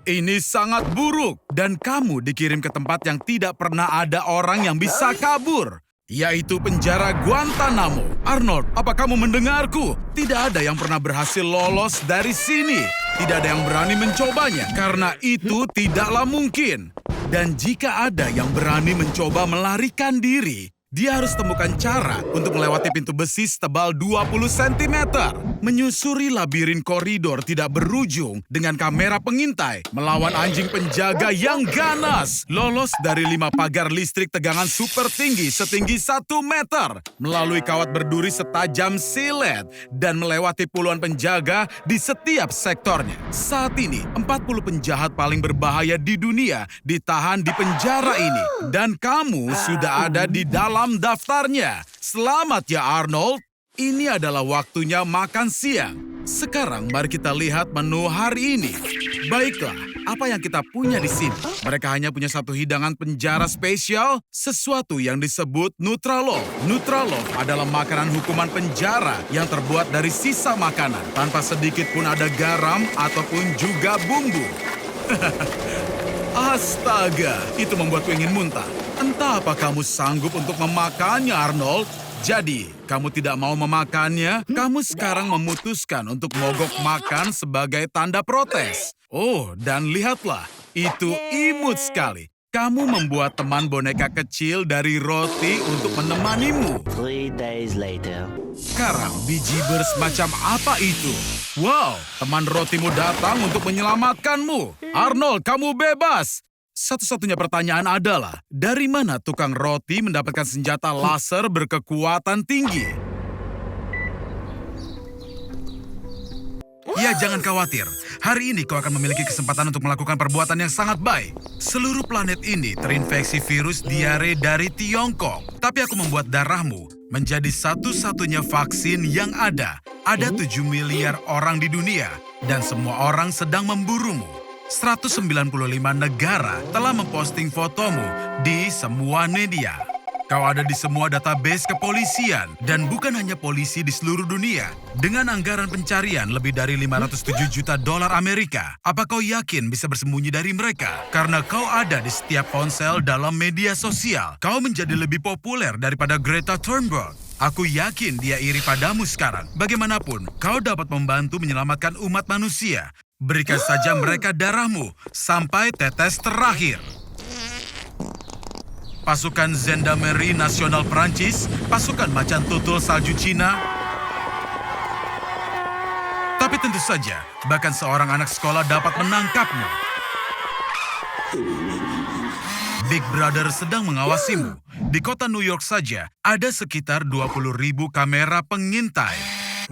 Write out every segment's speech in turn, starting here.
Ini sangat buruk dan kamu dikirim ke tempat yang tidak pernah ada orang yang bisa kabur, yaitu penjara Guantanamo. Arnold, apa kamu mendengarku? Tidak ada yang pernah berhasil lolos dari sini. Tidak ada yang berani mencobanya, karena itu tidaklah mungkin. Dan jika ada yang berani mencoba melarikan diri, dia harus temukan cara untuk melewati pintu besi setebal 20 cm. Menyusuri labirin koridor tidak berujung dengan kamera pengintai. Melawan anjing penjaga yang ganas. Lolos dari 5 pagar listrik tegangan super tinggi setinggi 1 meter. Melalui kawat berduri setajam silet. Dan melewati puluhan penjaga di setiap sektornya. Saat ini, 40 penjahat paling berbahaya di dunia ditahan di penjara ini. Dan kamu sudah ada di dalam daftarnya. Selamat ya Arnold. Ini adalah waktunya makan siang. Sekarang mari kita lihat menu hari ini. Baiklah, apa yang kita punya di sini? Mereka hanya punya satu hidangan penjara spesial, sesuatu yang disebut Nutraloaf. Nutraloaf adalah makanan hukuman penjara yang terbuat dari sisa makanan, tanpa sedikit pun ada garam ataupun juga bumbu. Astaga, itu membuatku ingin muntah. Entah apa kamu sanggup untuk memakannya, Arnold. Jadi, kamu tidak mau memakannya, kamu sekarang memutuskan untuk mogok makan sebagai tanda protes. Oh, dan lihatlah, itu imut sekali. Kamu membuat teman boneka kecil dari roti untuk menemanimu. 3 days later. Sekarang, biji bersemacam apa itu? Wow, teman rotimu datang untuk menyelamatkanmu. Arnold, kamu bebas. Satu-satunya pertanyaan adalah, dari mana tukang roti mendapatkan senjata laser berkekuatan tinggi? Ya, jangan khawatir. Hari ini kau akan memiliki kesempatan untuk melakukan perbuatan yang sangat baik. Seluruh planet ini terinfeksi virus diare dari Tiongkok. Tapi aku membuat darahmu menjadi satu-satunya vaksin yang ada. Ada 7 miliar orang di dunia, dan semua orang sedang memburumu. 195 negara telah memposting fotomu di semua media. Kau ada di semua database kepolisian, dan bukan hanya polisi di seluruh dunia. Dengan anggaran pencarian lebih dari 507 juta dolar Amerika, apa kau yakin bisa bersembunyi dari mereka? Karena kau ada di setiap ponsel dalam media sosial. Kau menjadi lebih populer daripada Greta Thunberg. Aku yakin dia iri padamu sekarang. Bagaimanapun, kau dapat membantu menyelamatkan umat manusia. Berikan saja mereka darahmu sampai tetes terakhir. Pasukan Gendarmerie Nasional Perancis, pasukan macan tutul salju Cina. Tapi tentu saja, bahkan seorang anak sekolah dapat menangkapmu. Big Brother sedang mengawasimu. Di kota New York saja, ada sekitar 20.000 kamera pengintai.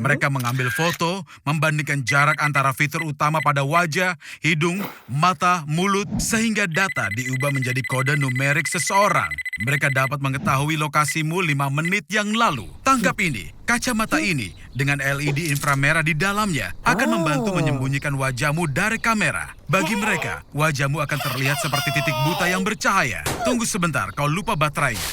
Mereka mengambil foto, membandingkan jarak antara fitur utama pada wajah, hidung, mata, mulut, sehingga data diubah menjadi kode numerik seseorang. Mereka dapat mengetahui lokasimu 5 menit yang lalu. Tangkap ini, kacamata ini dengan LED inframerah di dalamnya akan membantu menyembunyikan wajahmu dari kamera. Bagi mereka, wajahmu akan terlihat seperti titik buta yang bercahaya. Tunggu sebentar, kau lupa baterainya.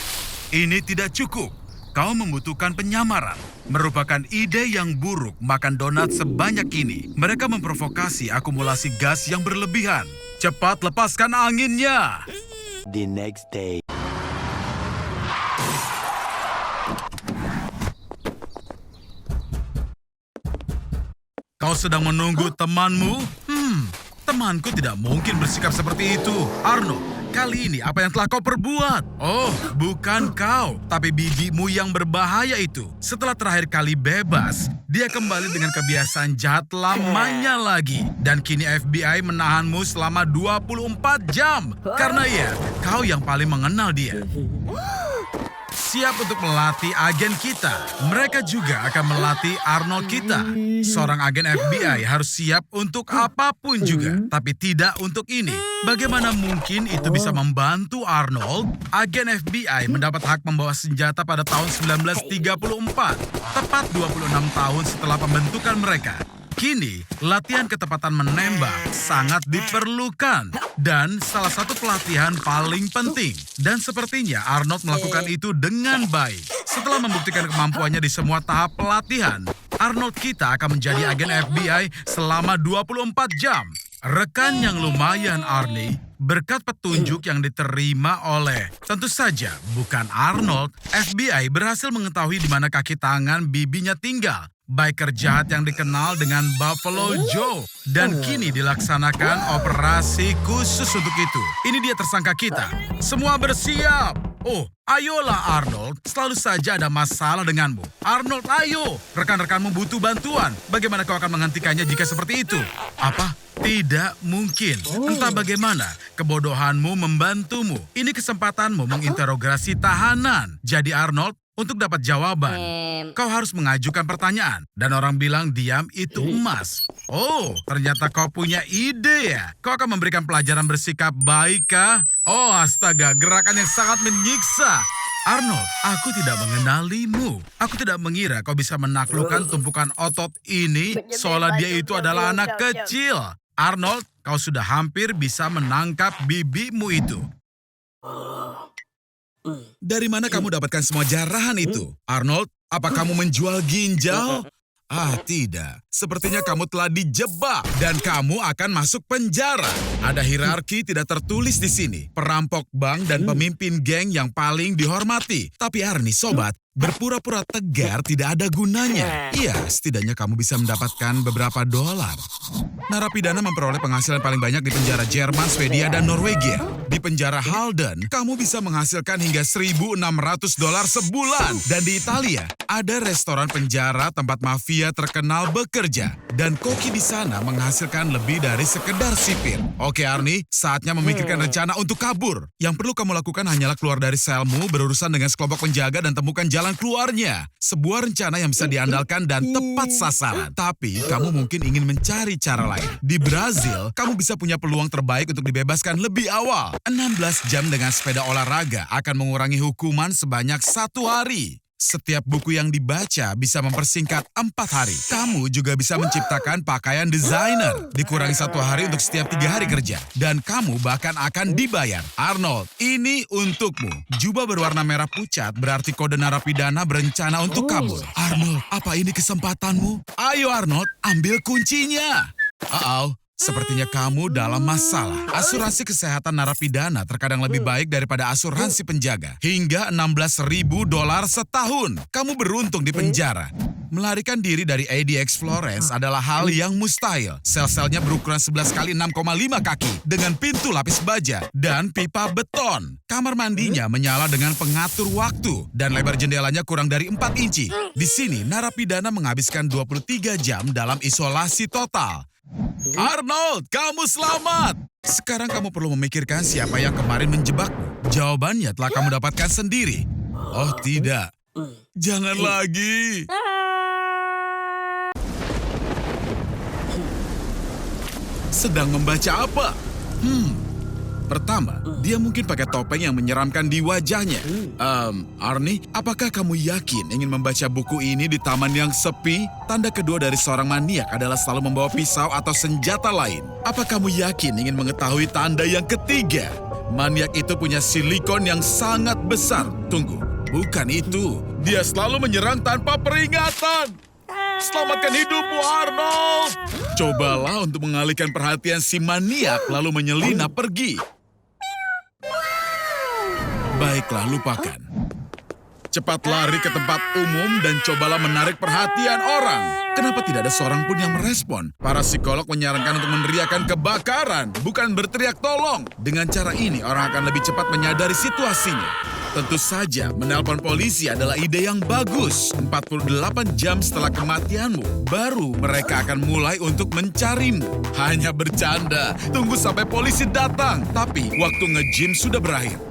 Ini tidak cukup. Kau membutuhkan penyamaran. Merupakan ide yang buruk makan donat sebanyak ini. Mereka memprovokasi akumulasi gas yang berlebihan. Cepat lepaskan anginnya. The next day. Kau sedang menunggu temanmu? Temanku tidak mungkin bersikap seperti itu. Arno, kali ini apa yang telah kau perbuat? Oh, bukan kau, tapi bibimu yang berbahaya itu. Setelah terakhir kali bebas, dia kembali dengan kebiasaan jahat lamanya lagi. Dan kini FBI menahanmu selama 24 jam. Karena ya, kau yang paling mengenal dia. Siap untuk melatih agen kita. Mereka juga akan melatih Arnold kita. Seorang agen FBI harus siap untuk apapun juga, tapi tidak untuk ini. Bagaimana mungkin itu bisa membantu Arnold? Agen FBI mendapat hak membawa senjata pada tahun 1934, tepat 26 tahun setelah pembentukan mereka. Kini, latihan ketepatan menembak sangat diperlukan. Dan salah satu pelatihan paling penting. Dan sepertinya Arnold melakukan itu dengan baik. Setelah membuktikan kemampuannya di semua tahap pelatihan, Arnold kita akan menjadi agen FBI selama 24 jam. Rekan yang lumayan, Arnie. Berkat petunjuk yang diterima oleh, tentu saja, bukan Arnold, FBI berhasil mengetahui di mana kaki tangan bibinya tinggal. Biker jahat yang dikenal dengan Buffalo Joe. Dan kini dilaksanakan operasi khusus untuk itu. Ini dia tersangka kita. Semua bersiap. Oh, ayolah Arnold, selalu saja ada masalah denganmu. Arnold, ayo. Rekan-rekanmu butuh bantuan. Bagaimana kau akan menghentikannya jika seperti itu? Apa? Tidak mungkin. Entah bagaimana, kebodohanmu membantumu. Ini kesempatanmu menginterogasi tahanan. Jadi Arnold, untuk dapat jawaban, kau harus mengajukan pertanyaan. Dan orang bilang diam itu emas. Oh, ternyata kau punya ide ya. Kau akan memberikan pelajaran bersikap baik kah? Oh astaga, gerakan yang sangat menyiksa. Arnold, aku tidak mengenalimu. Aku tidak mengira kau bisa menaklukkan tumpukan otot ini seolah dia itu adalah anak kecil. Arnold, kau sudah hampir bisa menangkap bibimu itu. Dari mana kamu dapatkan semua jarahan itu? Arnold, apa kamu menjual ginjal? Ah, tidak. Sepertinya kamu telah dijebak dan kamu akan masuk penjara. Ada hierarki tidak tertulis di sini. Perampok bank dan pemimpin geng yang paling dihormati. Tapi Arnie, sobat, berpura-pura tegar tidak ada gunanya. Iya, setidaknya kamu bisa mendapatkan beberapa dolar. Narapidana memperoleh penghasilan paling banyak di penjara Jerman, Swedia, dan Norwegia. Di penjara Halden, kamu bisa menghasilkan hingga $1.600 sebulan. Dan di Italia, ada restoran penjara tempat mafia terkenal bekerja. Dan koki di sana menghasilkan lebih dari sekedar sipir. Oke Arnie, saatnya memikirkan rencana untuk kabur. Yang perlu kamu lakukan hanyalah keluar dari selmu, berurusan dengan sekelompok penjaga dan temukan jalan keluarnya. Sebuah rencana yang bisa diandalkan dan tepat sasaran. Tapi kamu mungkin ingin mencari cara lain. Di Brazil, kamu bisa punya peluang terbaik untuk dibebaskan lebih awal. 16 jam dengan sepeda olahraga akan mengurangi hukuman sebanyak 1 hari. Setiap buku yang dibaca bisa mempersingkat 4 hari. Kamu juga bisa menciptakan pakaian desainer. Dikurangi 1 hari untuk setiap 3 hari kerja. Dan kamu bahkan akan dibayar. Arnold, ini untukmu. Jubah berwarna merah pucat berarti kode narapidana berencana untuk kabur. Arnold, apa ini kesempatanmu? Ayo Arnold, ambil kuncinya. Sepertinya kamu dalam masalah. Asuransi kesehatan narapidana terkadang lebih baik daripada asuransi penjaga. Hingga $16.000 setahun. Kamu beruntung di penjara. Melarikan diri dari ADX Florence adalah hal yang mustahil. Sel-selnya berukuran 11 kali 6,5 kaki dengan pintu lapis baja dan pipa beton. Kamar mandinya menyala dengan pengatur waktu dan lebar jendelanya kurang dari 4 inci. Di sini narapidana menghabiskan 23 jam dalam isolasi total. Arnold, kamu selamat! Sekarang kamu perlu memikirkan siapa yang kemarin menjebakmu. Jawabannya telah kamu dapatkan sendiri. Oh tidak, jangan lagi. Sedang membaca apa? Pertama, dia mungkin pakai topeng yang menyeramkan di wajahnya. Arnie, apakah kamu yakin ingin membaca buku ini di taman yang sepi? Tanda kedua dari seorang maniak adalah selalu membawa pisau atau senjata lain. Apa kamu yakin ingin mengetahui tanda yang ketiga? Maniak itu punya silikon yang sangat besar. Tunggu, bukan itu. Dia selalu menyerang tanpa peringatan. Selamatkan hidupmu, Arnold! Cobalah untuk mengalihkan perhatian si maniak lalu menyelinap pergi. Baiklah, lupakan. Cepat lari ke tempat umum dan cobalah menarik perhatian orang. Kenapa tidak ada seorang pun yang merespon? Para psikolog menyarankan untuk meneriakkan kebakaran, bukan berteriak tolong. Dengan cara ini, orang akan lebih cepat menyadari situasinya. Tentu saja, menelpon polisi adalah ide yang bagus. 48 jam setelah kematianmu, baru mereka akan mulai untuk mencarimu. Hanya bercanda, tunggu sampai polisi datang. Tapi waktu nge-gym sudah berakhir.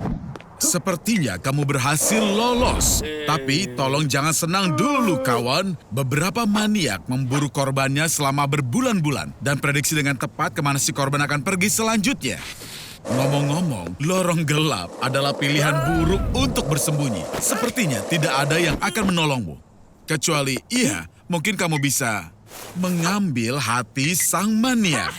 Sepertinya kamu berhasil lolos. Tapi tolong jangan senang dulu kawan. Beberapa maniak memburu korbannya selama berbulan-bulan. Dan prediksi dengan tepat kemana si korban akan pergi selanjutnya. Ngomong-ngomong, lorong gelap adalah pilihan buruk untuk bersembunyi. Sepertinya tidak ada yang akan menolongmu. Kecuali, mungkin kamu bisa mengambil hati sang maniak.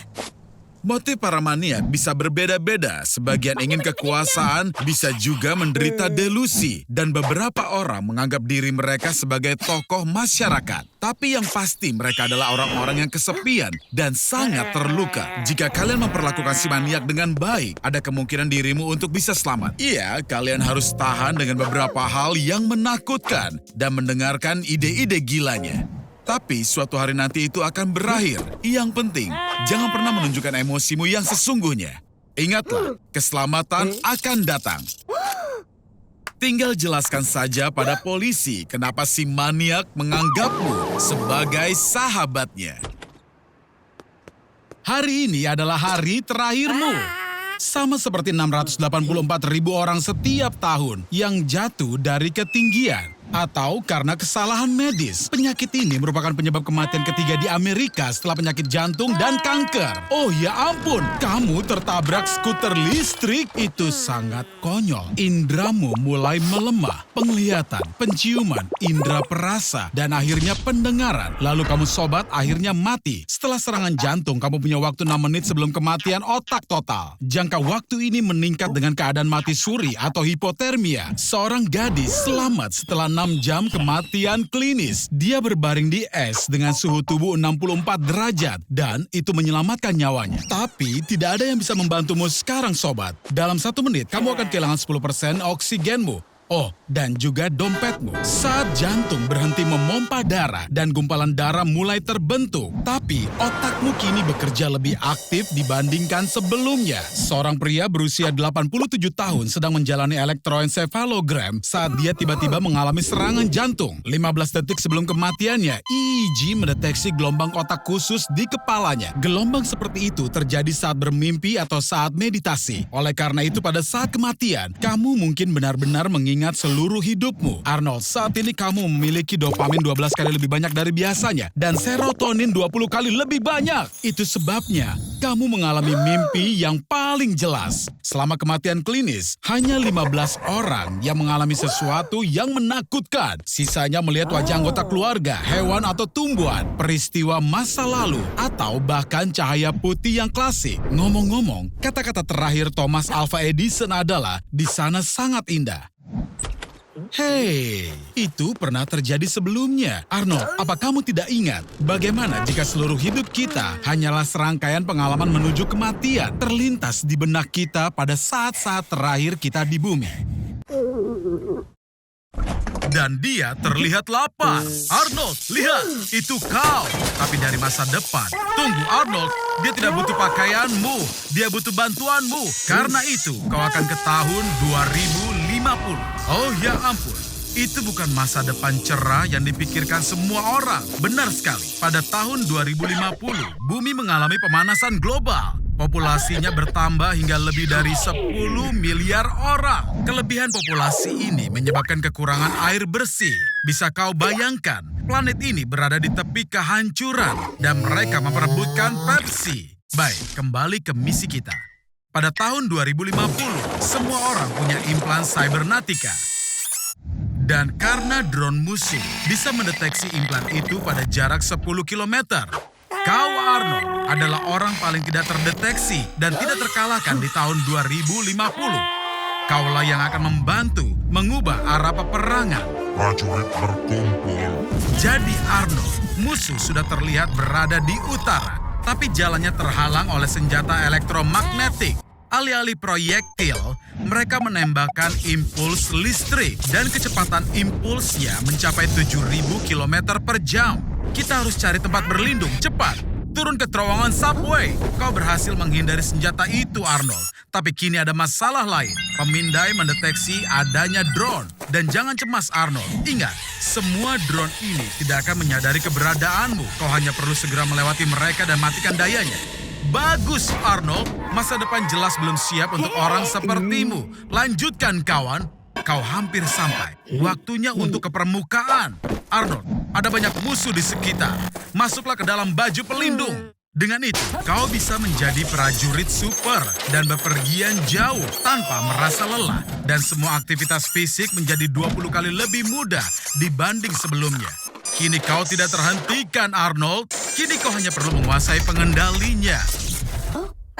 Motif para maniak bisa berbeda-beda. Sebagian ingin kekuasaan, bisa juga menderita delusi. Dan beberapa orang menganggap diri mereka sebagai tokoh masyarakat. Tapi yang pasti mereka adalah orang-orang yang kesepian dan sangat terluka. Jika kalian memperlakukan si maniak dengan baik, ada kemungkinan dirimu untuk bisa selamat. Iya, kalian harus tahan dengan beberapa hal yang menakutkan dan mendengarkan ide-ide gilanya. Tapi suatu hari nanti itu akan berakhir. Yang penting, jangan pernah menunjukkan emosimu yang sesungguhnya. Ingatlah, keselamatan akan datang. Tinggal jelaskan saja pada polisi kenapa si maniak menganggapmu sebagai sahabatnya. Hari ini adalah hari terakhirmu. Sama seperti 684.000 orang setiap tahun yang jatuh dari ketinggian. Atau karena kesalahan medis. Penyakit ini merupakan penyebab kematian ketiga di Amerika setelah penyakit jantung dan kanker. Oh ya ampun, kamu tertabrak skuter listrik. Itu sangat konyol. Indramu mulai melemah. Penglihatan, penciuman, indera perasa, dan akhirnya pendengaran. Lalu kamu sobat akhirnya mati. Setelah serangan jantung, kamu punya waktu 6 menit sebelum kematian otak total. Jangka waktu ini meningkat dengan keadaan mati suri atau hipotermia. Seorang gadis selamat setelah 6 jam kematian klinis. Dia berbaring di es dengan suhu tubuh 64 derajat dan itu menyelamatkan nyawanya. Tapi tidak ada yang bisa membantumu sekarang sobat. Dalam 1 menit kamu akan kehilangan 10% oksigenmu. Oh, dan juga dompetmu. Saat jantung berhenti memompa darah dan gumpalan darah mulai terbentuk. Tapi otakmu kini bekerja lebih aktif dibandingkan sebelumnya. Seorang pria berusia 87 tahun sedang menjalani elektroencephalogram saat dia tiba-tiba mengalami serangan jantung. 15 detik sebelum kematiannya, EEG mendeteksi gelombang otak khusus di kepalanya. Gelombang seperti itu terjadi saat bermimpi atau saat meditasi. Oleh karena itu pada saat kematian, kamu mungkin benar-benar mengingat seluruh hidupmu. Arnold, saat ini kamu memiliki dopamin 12 kali lebih banyak dari biasanya dan serotonin 20 kali lebih banyak. Itu sebabnya kamu mengalami mimpi yang paling jelas. Selama kematian klinis, hanya 15 orang yang mengalami sesuatu yang menakutkan. Sisanya melihat wajah anggota keluarga, hewan atau tumbuhan, peristiwa masa lalu, atau bahkan cahaya putih yang klasik. Ngomong-ngomong, kata-kata terakhir Thomas Alva Edison adalah, "Di sana sangat indah." Hei, itu pernah terjadi sebelumnya. Arnold, apa kamu tidak ingat bagaimana jika seluruh hidup kita hanyalah serangkaian pengalaman menuju kematian terlintas di benak kita pada saat-saat terakhir kita di bumi? Dan dia terlihat lapar. Arnold, lihat, itu kau. Tapi dari masa depan. Tunggu Arnold, dia tidak butuh pakaianmu. Dia butuh bantuanmu. Karena itu, kau akan ke tahun 2050. Oh ya ampun, itu bukan masa depan cerah yang dipikirkan semua orang. Benar sekali, pada tahun 2050, bumi mengalami pemanasan global. Populasinya bertambah hingga lebih dari 10 miliar orang. Kelebihan populasi ini menyebabkan kekurangan air bersih. Bisa kau bayangkan, planet ini berada di tepi kehancuran dan mereka memperebutkan Pepsi. Baik, kembali ke misi kita. Pada tahun 2050, semua orang punya implan cybernatika. Dan karena drone musuh bisa mendeteksi implan itu pada jarak 10 km. Kau, Arnold, adalah orang paling tidak terdeteksi dan tidak terkalahkan di tahun 2050. Kaulah yang akan membantu mengubah arah peperangan. Prajurit berkumpul. Jadi Arnold, musuh sudah terlihat berada di utara. Tapi jalannya terhalang oleh senjata elektromagnetik. Alih-alih proyektil, mereka menembakkan impuls listrik dan kecepatan impulsnya mencapai 7.000 km per jam. Kita harus cari tempat berlindung, cepat. Turun ke terowongan subway. Kau berhasil menghindari senjata itu, Arnold. Tapi kini ada masalah lain. Pemindai mendeteksi adanya drone. Dan jangan cemas, Arnold. Ingat, semua drone ini tidak akan menyadari keberadaanmu. Kau hanya perlu segera melewati mereka dan matikan dayanya. Bagus, Arnold. Masa depan jelas belum siap untuk orang sepertimu. Lanjutkan, kawan. Kau hampir sampai. Waktunya untuk ke permukaan. Arnold, ada banyak musuh di sekitar. Masuklah ke dalam baju pelindung. Dengan itu, kau bisa menjadi prajurit super dan bepergian jauh tanpa merasa lelah. Dan semua aktivitas fisik menjadi 20 kali lebih mudah dibanding sebelumnya. Kini kau tidak terhentikan, Arnold. Kini kau hanya perlu menguasai pengendalinya.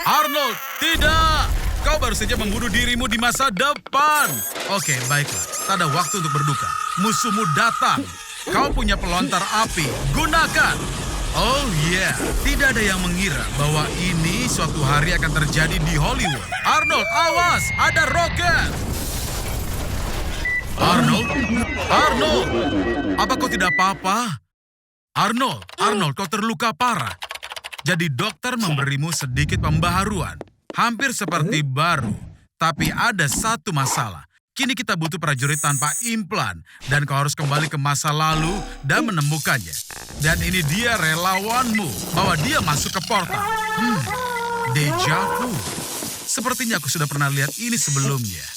Arnold, tidak! Kau baru saja membunuh dirimu di masa depan. Oke, baiklah. Tak ada waktu untuk berduka. Musuhmu datang. Kau punya pelontar api. Gunakan. Oh yeah, tidak ada yang mengira bahwa ini suatu hari akan terjadi di Hollywood. Arnold, awas! Ada roket! Arnold, apa kau tidak apa-apa? Arnold, kau terluka parah. Jadi dokter memberimu sedikit pembaharuan. Hampir seperti baru. Tapi ada satu masalah. Kini kita butuh prajurit tanpa implan. Dan kau harus kembali ke masa lalu dan menemukannya. Dan ini dia relawanmu. Bawa dia masuk ke portal. Deja vu. Sepertinya aku sudah pernah lihat ini sebelumnya.